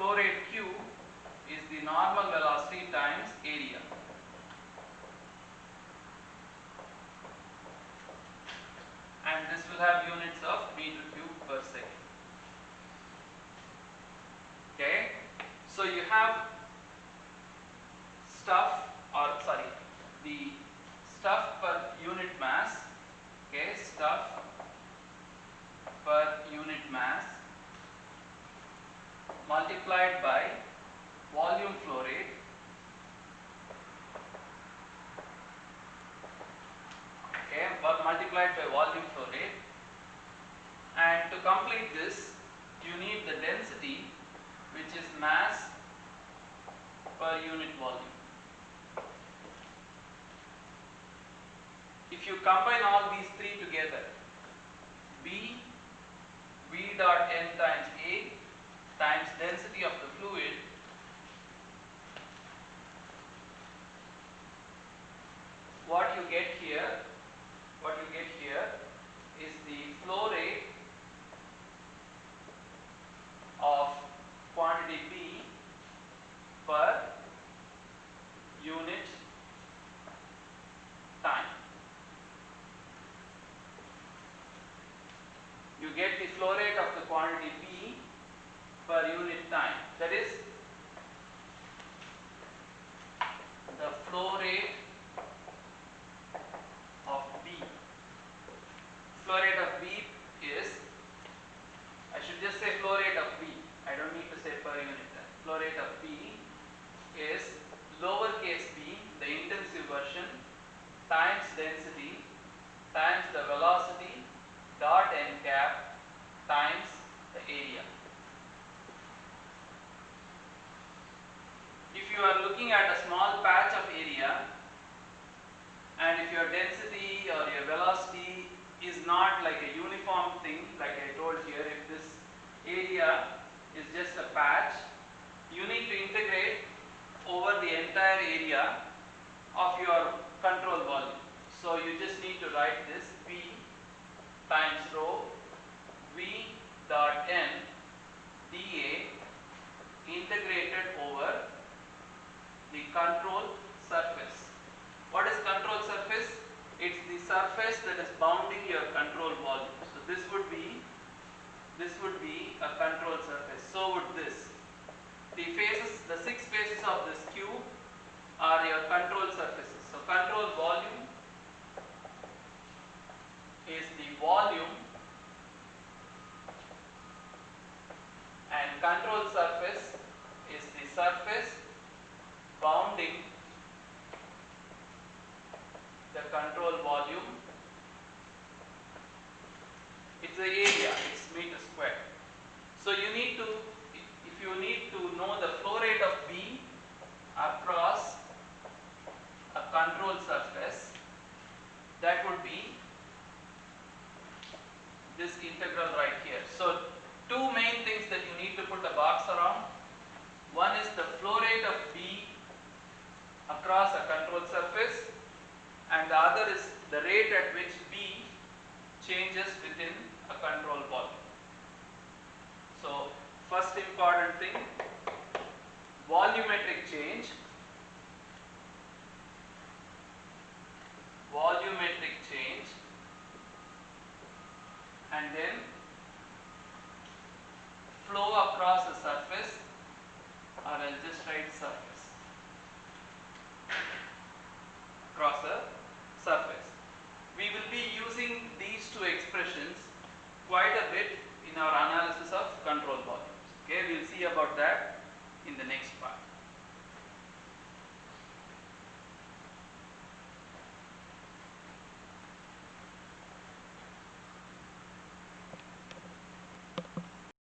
flow rate Q is the normal velocity times area. And this will have units of meter cube per second. Okay, so you have the stuff per unit mass. Okay, stuff per unit mass multiplied by volume flow rate multiplied by volume flow rate, and to complete this you need the density, which is mass per unit volume. If you combine all these three together, V dot n times A times density of the fluid what you get here is the flow rate of quantity B per unit time. You get the flow rate of the quantity B per unit time. That is the flow rate of B. Flow rate of B is, I should just say flow rate of B. I don't need to say per unit time. Flow rate of B is lowercase b, the intensive version, times density times the velocity dot n cap times the area. If you are looking at a small patch of area and if your density or your velocity is not like a uniform thing, like I told here, if this area is just a patch, you need to integrate over the entire area of your control volume. So you just need to write this P times rho V dot n dA integrated over the control surface. What is control surface? It's the surface that is bounding your control volume. So this would be a control surface. So would this. The 6 faces of this Q are your control surfaces. So control volume is the volume and control surface is the surface bounding the control volume. It's the area, it's meter square. So you need to, if you need to know the flow rate of B across a control surface, that would be this integral right here. So two main things that you need to put a box around. One is the flow rate of B across a control surface, and the other is the rate at which B changes within a control volume. So first important thing, volumetric change, and then flow across a surface, or I'll just write surface, across a surface. We will be using these two expressions quite a bit in our analysis of control volumes. Okay, we'll see about that in the next part.